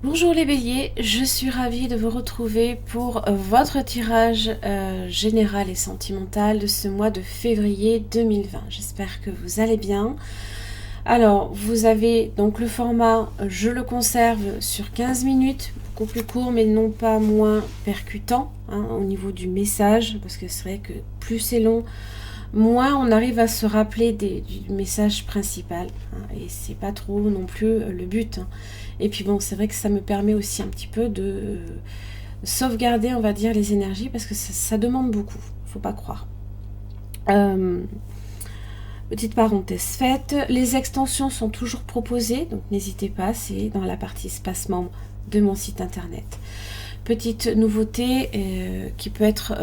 Bonjour les béliers, je suis ravie de vous retrouver pour votre tirage général et sentimental de ce mois de février 2020. J'espère que vous allez bien. Alors, vous avez donc le format, je le conserve sur 15 minutes, beaucoup plus court mais non pas moins percutant au niveau du message, parce que c'est vrai que plus c'est long, moins on arrive à se rappeler du message principal, et c'est pas trop non plus le but. Et puis bon, c'est vrai que ça me permet aussi un petit peu de sauvegarder, on va dire, les énergies, parce que ça demande beaucoup, faut pas croire. Petite parenthèse faite, les extensions sont toujours proposées, donc n'hésitez pas, c'est dans la partie espace membre de mon site internet. Petite nouveauté qui peut être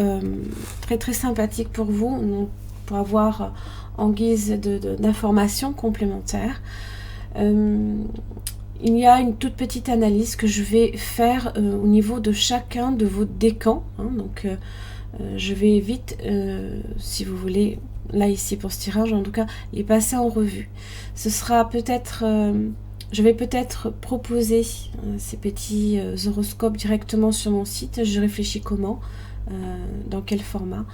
très très sympathique pour vous, pour avoir en guise d'informations complémentaires. Il y a une toute petite analyse que je vais faire au niveau de chacun de vos décans. Donc je vais vite, si vous voulez, là ici pour ce tirage, en tout cas, les passer en revue. Ce sera peut-être... je vais peut-être proposer ces petits horoscopes directement sur mon site. Je réfléchis comment, dans quel format.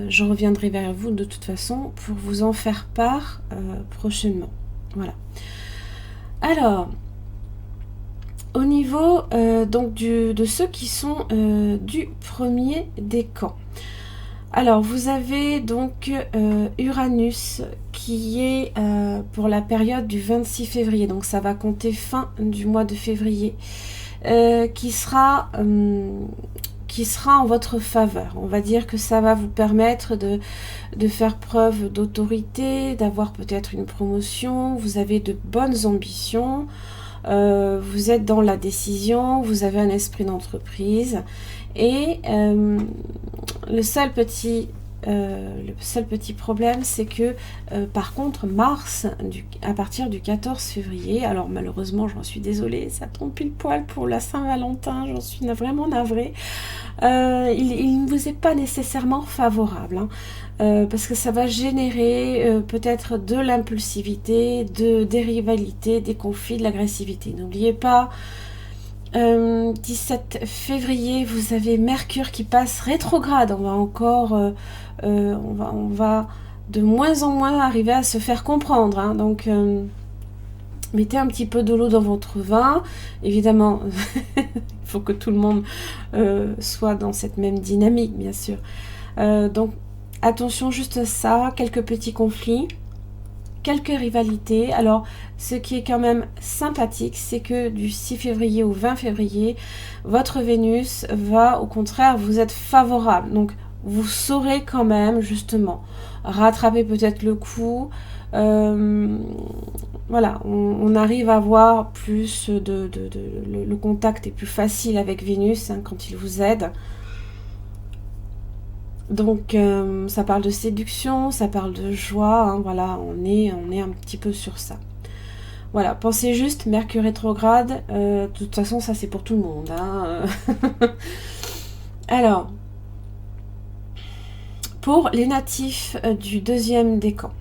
Je reviendrai vers vous de toute façon pour vous en faire part prochainement. Voilà. Alors, au niveau donc de ceux qui sont du premier décan. Alors, vous avez donc Uranus qui est pour la période du 26 février, donc ça va compter fin du mois de février, qui sera en votre faveur. On va dire que ça va vous permettre de faire preuve d'autorité, d'avoir peut-être une promotion, vous avez de bonnes ambitions, vous êtes dans la décision, vous avez un esprit d'entreprise, et le seul petit problème, c'est que par contre Mars, à partir du 14 février, alors malheureusement j'en suis désolée, ça tombe pile poil pour la Saint-Valentin, j'en suis vraiment navrée, il ne vous est pas nécessairement favorable, parce que ça va générer peut-être de l'impulsivité, des rivalités, des conflits, de l'agressivité. N'oubliez pas, 17 février, vous avez Mercure qui passe rétrograde. On va encore, on va de moins en moins arriver à se faire comprendre. Donc, mettez un petit peu de l'eau dans votre vin. Évidemment, il faut que tout le monde soit dans cette même dynamique, bien sûr. Donc, attention juste à ça, quelques petits conflits, quelques rivalités. Alors, ce qui est quand même sympathique, c'est que du 6 février au 20 février, votre Vénus va, au contraire, vous être favorable. Donc, vous saurez quand même, justement, rattraper peut-être le coup. Voilà, on arrive à avoir plus le contact est plus facile avec Vénus quand il vous aide. Donc ça parle de séduction, ça parle de joie, voilà, on est un petit peu sur ça. Voilà, pensez juste, Mercure rétrograde, de toute façon ça c'est pour tout le monde. Alors, pour les natifs du deuxième décan.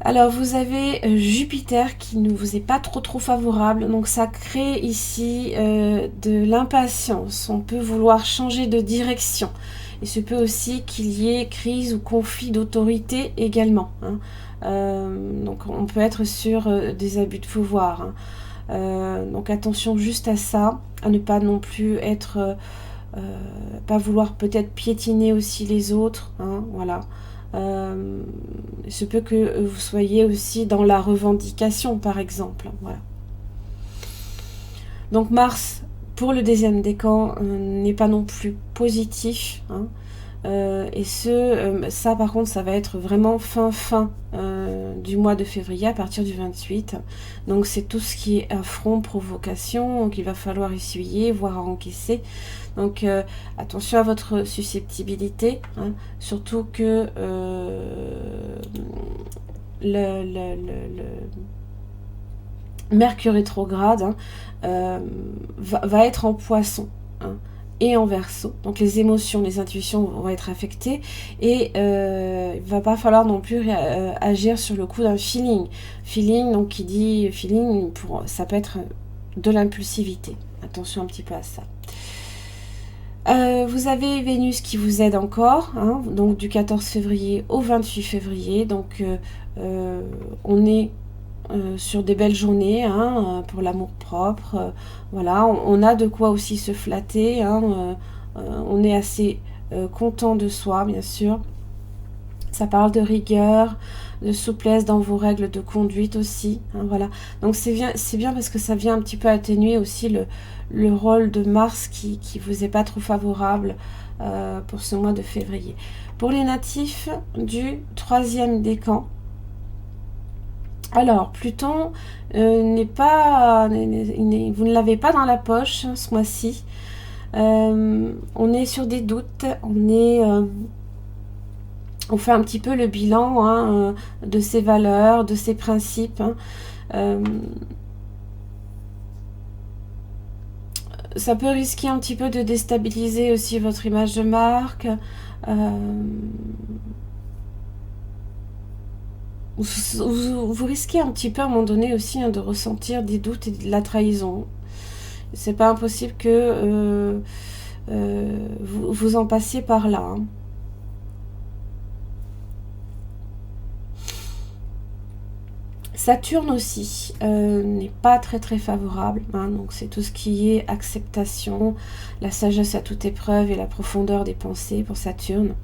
Alors vous avez Jupiter qui ne vous est pas trop favorable, donc ça crée ici de l'impatience, on peut vouloir changer de direction. Il se peut aussi qu'il y ait crise ou conflit d'autorité également. Donc on peut être sur des abus de pouvoir. Donc attention juste à ça, à ne pas non plus être, pas vouloir peut-être piétiner aussi les autres. Voilà. Il se peut que vous soyez aussi dans la revendication, par exemple. Voilà. Donc Mars, pour le deuxième décan, n'est pas non plus positif. Et ça par contre, ça va être vraiment fin du mois de février, à partir du 28. Donc c'est tout ce qui est affront, provocation, qu'il va falloir essuyer, voire encaisser. Donc attention à votre susceptibilité, surtout que le Mercure rétrograde va être en Poisson et en Verseau. Donc les émotions, les intuitions vont être affectées, et il va pas falloir non plus agir sur le coup d'un feeling. Feeling, donc qui dit feeling, ça peut être de l'impulsivité. Attention un petit peu à ça. Vous avez Vénus qui vous aide encore, hein, donc du 14 février au 28 février. Donc on est sur des belles journées, hein, pour l'amour propre. Voilà, on a de quoi aussi se flatter. Hein, on est assez content de soi, bien sûr. Ça parle de rigueur, de souplesse dans vos règles de conduite aussi. Hein, voilà. Donc c'est bien parce que ça vient un petit peu atténuer aussi le rôle de Mars qui vous est pas trop favorable pour ce mois de février. Pour les natifs du 3e décan, alors Pluton n'est pas, vous ne l'avez pas dans la poche, hein, ce mois-ci. On est sur des doutes, on fait un petit peu le bilan, hein, de ses valeurs, de ses principes. Hein. Ça peut risquer un petit peu de déstabiliser aussi votre image de marque. Vous risquez un petit peu à un moment donné aussi, hein, de ressentir des doutes et de la trahison. C'est pas impossible que vous en passiez par là. Hein. Saturne aussi n'est pas très favorable, hein, donc c'est tout ce qui est acceptation, la sagesse à toute épreuve et la profondeur des pensées pour Saturne.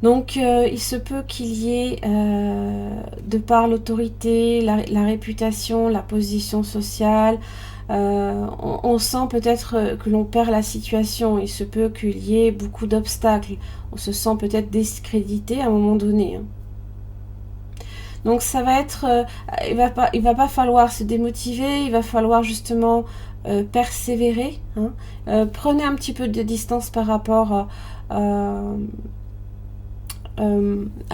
Donc il se peut qu'il y ait, de par l'autorité, la réputation, la position sociale, on sent peut-être que l'on perd la situation, il se peut qu'il y ait beaucoup d'obstacles, on se sent peut-être discrédité à un moment donné. Hein. Donc ça va être, il va pas falloir se démotiver, il va falloir justement persévérer. Hein. Prenez un petit peu de distance par rapport à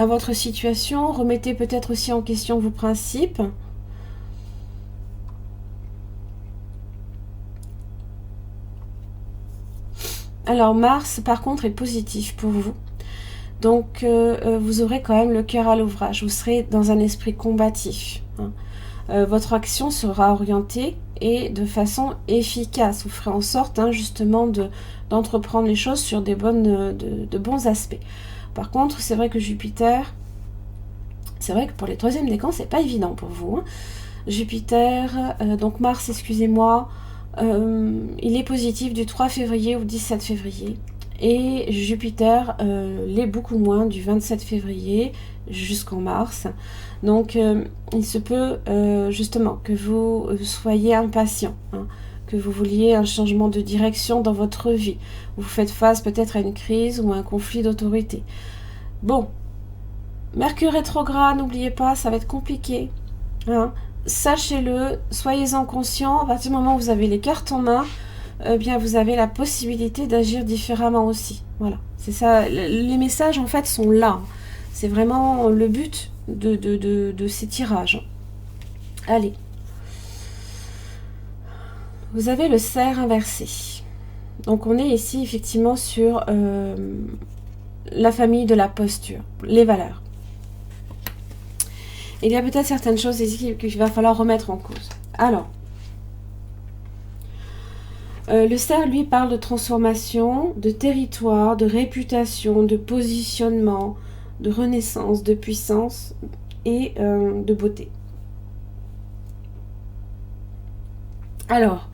votre situation, remettez peut-être aussi en question vos principes. Alors Mars par contre est positif pour vous. Donc vous aurez quand même le cœur à l'ouvrage, vous serez dans un esprit combatif. Hein. Votre action sera orientée et de façon efficace. Vous ferez en sorte, hein, justement d'entreprendre les choses sur de bons aspects. Par contre, c'est vrai que Jupiter, c'est vrai que pour les 3e décans, c'est pas évident pour vous. Hein. Jupiter, donc Mars, excusez-moi, il est positif du 3 février au 17 février. Et Jupiter l'est beaucoup moins du 27 février jusqu'en mars. Donc il se peut justement que vous soyez impatient, hein, que vous vouliez un changement de direction dans votre vie. Vous faites face peut-être à une crise ou à un conflit d'autorité. Bon, Mercure rétrograde, n'oubliez pas, ça va être compliqué. Hein. Sachez-le, soyez-en conscients, à partir du moment où vous avez les cartes en main, bien vous avez la possibilité d'agir différemment aussi. Voilà, c'est ça. Les messages en fait sont là. C'est vraiment le but de ces tirages. Allez. Vous avez le cerf inversé. Donc on est ici effectivement sur la famille de la posture, les valeurs. Il y a peut-être certaines choses ici qu'il va falloir remettre en cause. Alors, le cerf, lui, parle de transformation, de territoire, de réputation, de positionnement, de renaissance, de puissance et de beauté. Alors,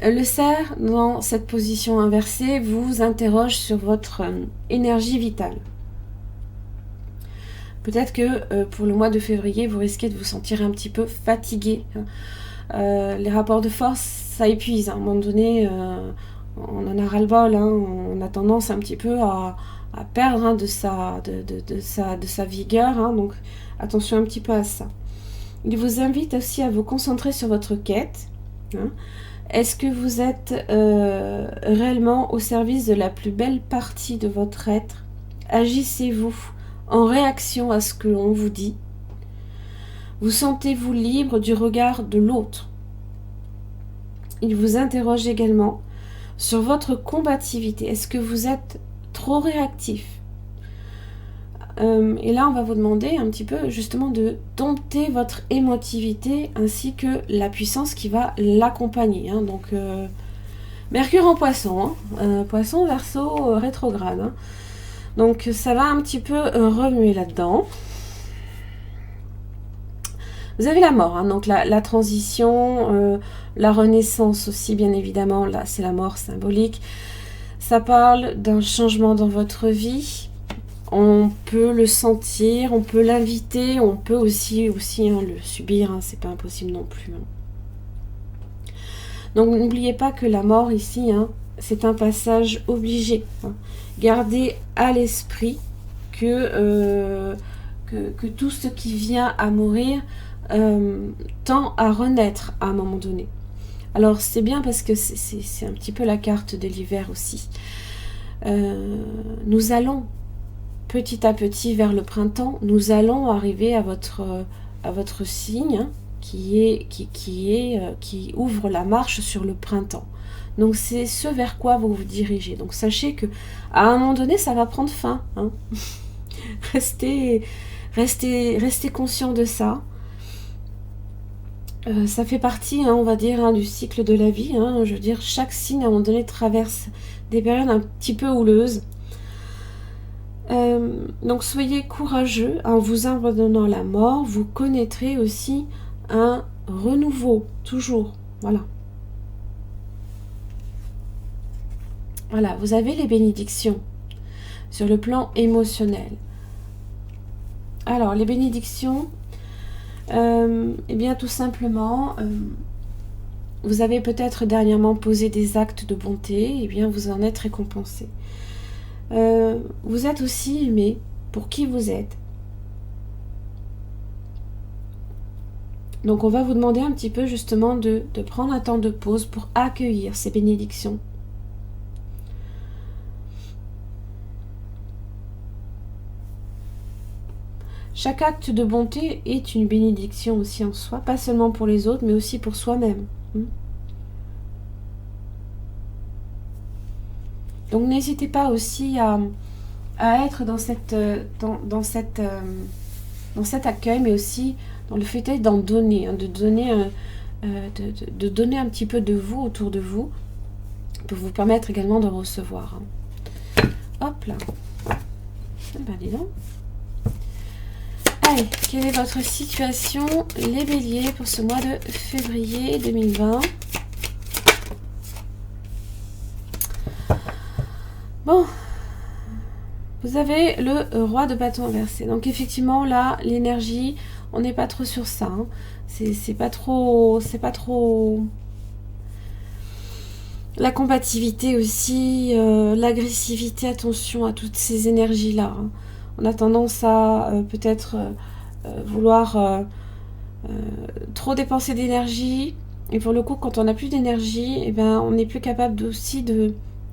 le cerf, dans cette position inversée, vous interroge sur votre énergie vitale. Peut-être que pour le mois de février, vous risquez de vous sentir un petit peu fatigué. Les rapports de force, ça épuise. À un moment donné, on en a ras-le-bol. Hein, on a tendance un petit peu à perdre, hein, de sa vigueur. Hein, donc attention un petit peu à ça. Il vous invite aussi à vous concentrer sur votre quête. Hein. Est-ce que vous êtes réellement au service de la plus belle partie de votre être? Agissez-vous en réaction à ce que l'on vous dit? Vous sentez-vous libre du regard de l'autre? Il vous interroge également sur votre combativité. Est-ce que vous êtes trop réactif? Et là, on va vous demander un petit peu justement de dompter votre émotivité ainsi que la puissance qui va l'accompagner. Hein. Donc, Mercure en Poisson, hein. Poisson, Verseau, rétrograde. Hein. Donc, ça va un petit peu remuer là-dedans. Vous avez la mort, hein, donc la transition, la renaissance aussi, bien évidemment. Là, c'est la mort symbolique. Ça parle d'un changement dans votre vie. On peut le sentir, on peut l'inviter, on peut aussi hein, le subir, hein, c'est pas impossible non plus. Hein. Donc n'oubliez pas que la mort ici, hein, c'est un passage obligé. Hein. Gardez à l'esprit que tout ce qui vient à mourir tend à renaître à un moment donné. Alors c'est bien parce que c'est un petit peu la carte de l'hiver aussi. Nous allons petit à petit vers le printemps, nous allons arriver à votre signe hein, qui ouvre la marche sur le printemps. Donc c'est ce vers quoi vous vous dirigez. Donc sachez que à un moment donné, ça va prendre fin. Hein. Restez conscient de ça. Ça fait partie, hein, on va dire, hein, du cycle de la vie. Hein. Je veux dire, chaque signe à un moment donné traverse des périodes un petit peu houleuses. Donc soyez courageux en vous abandonnant à la mort, vous connaîtrez aussi un renouveau, toujours, voilà. Voilà, vous avez les bénédictions sur le plan émotionnel. Alors, les bénédictions, eh bien tout simplement, vous avez peut-être dernièrement posé des actes de bonté, eh bien vous en êtes récompensé. Vous êtes aussi aimé pour qui vous êtes. Donc on va vous demander un petit peu justement de prendre un temps de pause pour accueillir ces bénédictions. Chaque acte de bonté est une bénédiction aussi en soi, pas seulement pour les autres, mais aussi pour soi-même. Donc n'hésitez pas aussi à être dans cet accueil, mais aussi dans le fait d'en donner, hein, de donner un petit peu de vous autour de vous, pour vous permettre également de recevoir. Hein. Hop là. Ben dis donc. Allez, quelle est votre situation, les béliers, pour ce mois de février 2020 ? Bon, vous avez le roi de bâton inversé. Donc effectivement, là, l'énergie, on n'est pas trop sur ça. Hein. C'est pas trop... La combativité aussi, l'agressivité, attention à toutes ces énergies-là. Hein. On a tendance à peut-être vouloir trop dépenser d'énergie. Et pour le coup, quand on n'a plus d'énergie, eh ben, on n'est plus capable aussi de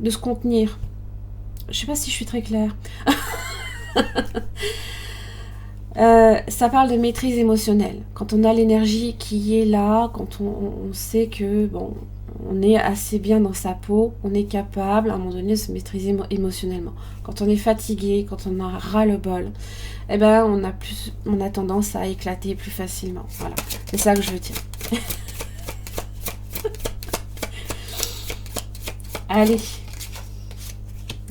se contenir. Je sais pas si je suis très claire. Ça parle de maîtrise émotionnelle. Quand on a l'énergie qui est là, quand on sait que bon, on est assez bien dans sa peau, on est capable à un moment donné de se maîtriser émotionnellement. Quand on est fatigué, quand on a ras-le-bol, eh ben on a tendance à éclater plus facilement. Voilà, c'est ça que je veux dire. Allez.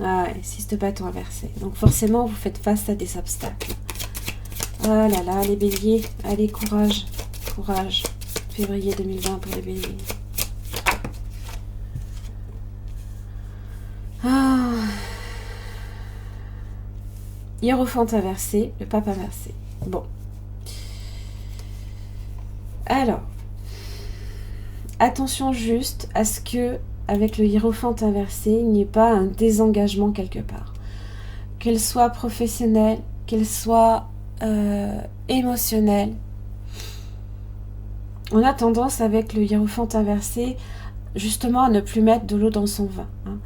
Ah ouais, 6 de bâton inversé. Donc forcément, vous faites face à des obstacles. Ah là là, les béliers. Allez, courage. Courage. Février 2020 pour les béliers. Ah. Hiérophante inversé, le pape inversé. Bon. Alors. Attention juste à ce que avec le hiérophante inversé, il n'y ait pas un désengagement quelque part. Qu'elle soit professionnelle, qu'elle soit émotionnelle. On a tendance avec le hiérophante inversé, justement, à ne plus mettre de l'eau dans son vin. Hein.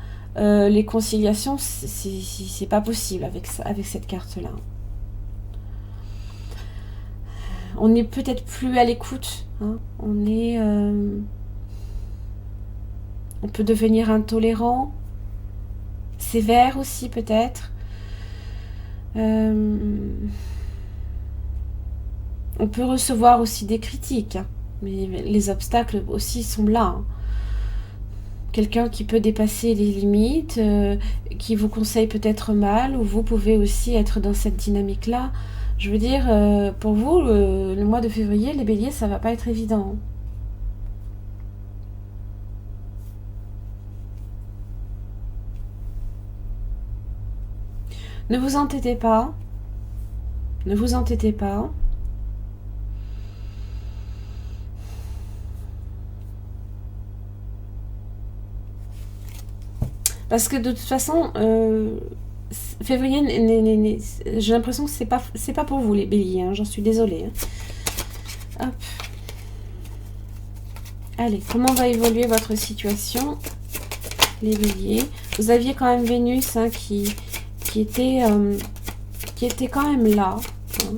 Les conciliations, c'est pas possible avec cette carte-là. On n'est peut-être plus à l'écoute. Hein. On peut devenir intolérant, sévère aussi peut-être. On peut recevoir aussi des critiques, hein, mais les obstacles aussi sont là. Hein. Quelqu'un qui peut dépasser les limites, qui vous conseille peut-être mal, ou vous pouvez aussi être dans cette dynamique-là. Je veux dire, pour vous, le mois de février, les béliers, ça va pas être évident. Ne vous entêtez pas. Ne vous entêtez pas. Parce que de toute façon, février, j'ai l'impression que c'est pas pour vous les béliers, hein, j'en suis désolée. Hein. Hop. Allez, comment va évoluer votre situation, les béliers? Vous aviez quand même Vénus hein, qui était quand même là. Hein.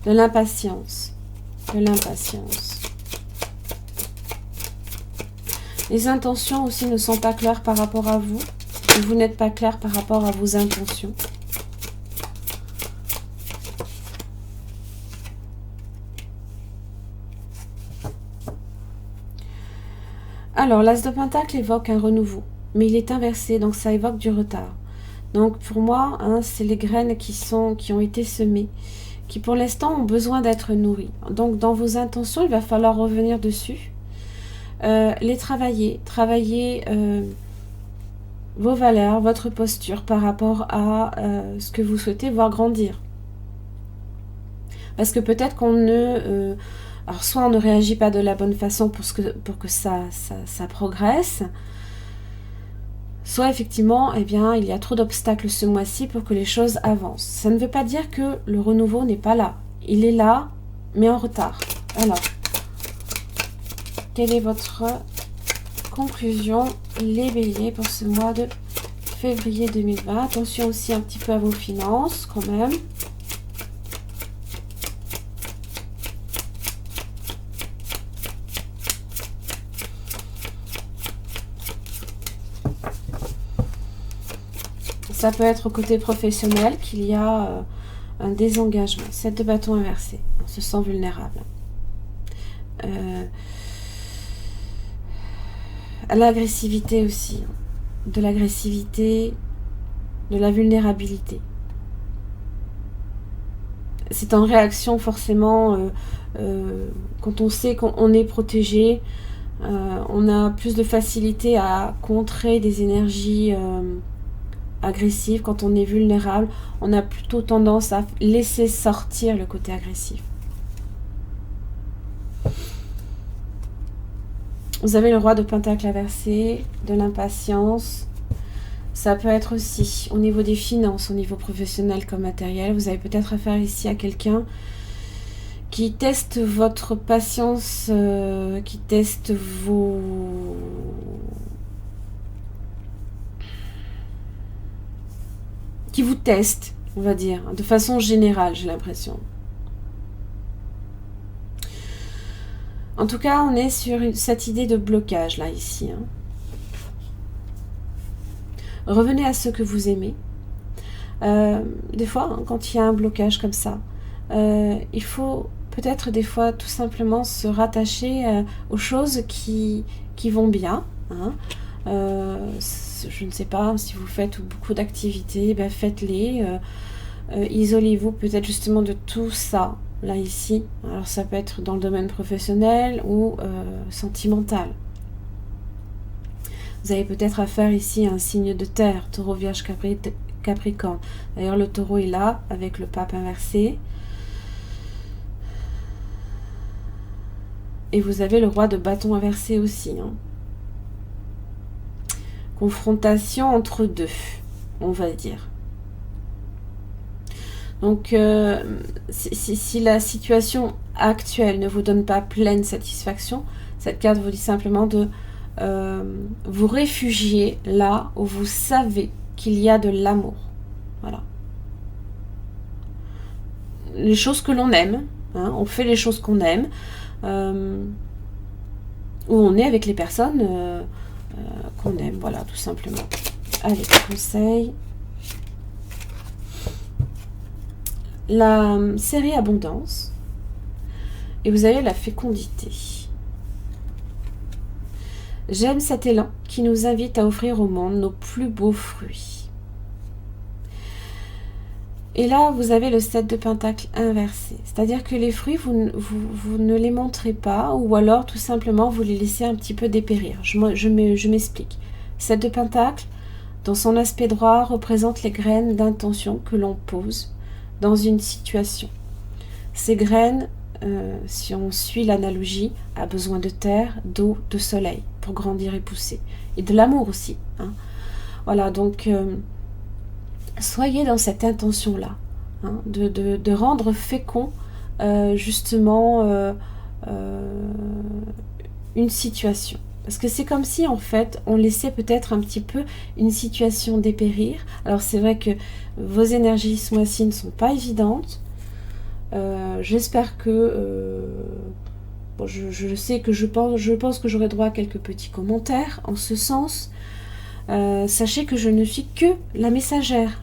De l'impatience. De l'impatience. Les intentions aussi ne sont pas claires par rapport à vous. Vous n'êtes pas clair par rapport à vos intentions. Alors, l'As de Pentacle évoque un renouveau, mais il est inversé, donc ça évoque du retard. Donc pour moi, hein, c'est les graines qui ont été semées, qui pour l'instant ont besoin d'être nourries. Donc dans vos intentions, il va falloir revenir dessus, les travailler vos valeurs, votre posture par rapport à ce que vous souhaitez voir grandir. Parce que peut-être qu'on ne... alors soit on ne réagit pas de la bonne façon pour que ça progresse, soit effectivement, eh bien, il y a trop d'obstacles ce mois-ci pour que les choses avancent. Ça ne veut pas dire que le renouveau n'est pas là. Il est là, mais en retard. Alors, quelle est votre conclusion, les béliers, pour ce mois de février 2020? Attention aussi un petit peu à vos finances, quand même. Ça peut être au côté professionnel qu'il y a un désengagement. 7 de bâton inversé. On se sent vulnérable. À l'agressivité aussi. De l'agressivité, de la vulnérabilité. C'est en réaction forcément quand on sait qu'on est protégé. On a plus de facilité à contrer des énergies... agressive. Quand on est vulnérable, on a plutôt tendance à laisser sortir le côté agressif. Vous avez le roi de Pentacle inversé, de l'impatience. Ça peut être aussi au niveau des finances, au niveau professionnel comme matériel. Vous avez peut-être affaire ici à quelqu'un qui teste votre patience, qui teste vos... qui vous teste, on va dire, de façon générale, j'ai l'impression. En tout cas, on est sur cette idée de blocage, là, ici. Hein. Revenez à ce que vous aimez. Des fois, hein, quand il y a un blocage comme ça, il faut peut-être des fois tout simplement se rattacher aux choses qui vont bien. Hein. Je ne sais pas si vous faites beaucoup d'activités, ben faites-les. Isolez-vous peut-être justement de tout ça, là ici. Alors ça peut être dans le domaine professionnel ou sentimental. Vous avez peut-être affaire ici à un signe de terre, taureau, vierge, capricorne. D'ailleurs le taureau est là avec le pape inversé. Et vous avez le roi de bâton inversé aussi. Hein. Confrontation entre deux, on va dire. Donc, si la situation actuelle ne vous donne pas pleine satisfaction, cette carte vous dit simplement de vous réfugier là où vous savez qu'il y a de l'amour. Voilà. Les choses que l'on aime, hein, on fait les choses qu'on aime, où on est avec les personnes qu'on aime, voilà, tout simplement. Allez, conseil. La série Abondance. Et vous avez la fécondité. J'aime cet élan qui nous invite à offrir au monde nos plus beaux fruits. Et là, vous avez le 7 de Pentacle inversé. C'est-à-dire que les fruits, vous ne les montrez pas, ou alors tout simplement vous les laissez un petit peu dépérir. Je m'explique. 7 de Pentacle, dans son aspect droit, représente les graines d'intention que l'on pose dans une situation. Ces graines, si on suit l'analogie, a besoin de terre, d'eau, de soleil pour grandir et pousser. Et de l'amour aussi. Hein. Voilà, donc soyez dans cette intention-là, hein, de rendre fécond justement une situation. Parce que c'est comme si, en fait, on laissait peut-être un petit peu une situation dépérir. Alors, c'est vrai que vos énergies ce mois-ci ne sont pas évidentes. J'espère que... bon, je sais que je pense que j'aurai droit à quelques petits commentaires en ce sens. Sachez que je ne suis que la messagère.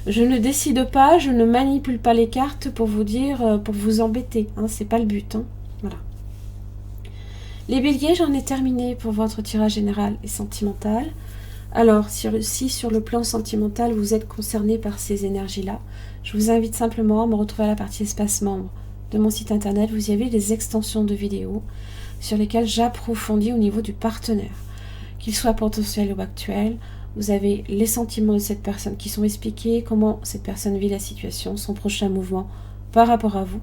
Je ne décide pas, je ne manipule pas les cartes pour vous dire, pour vous embêter. Hein, c'est pas le but. Hein. Voilà. Les béliers, j'en ai terminé pour votre tirage général et sentimental. Alors, si sur le plan sentimental, vous êtes concerné par ces énergies-là, je vous invite simplement à me retrouver à la partie espace membre de mon site internet. Vous y avez des extensions de vidéos sur lesquelles j'approfondis au niveau du partenaire. Qu'il soit potentiel ou actuel, vous avez les sentiments de cette personne qui sont expliqués, comment cette personne vit la situation, son prochain mouvement par rapport à vous,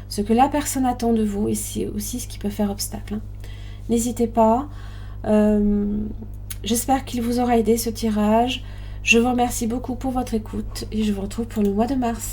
ce que la personne attend de vous et c'est aussi ce qui peut faire obstacle. Hein. N'hésitez pas. J'espère qu'il vous aura aidé ce tirage. Je vous remercie beaucoup pour votre écoute et je vous retrouve pour le mois de mars.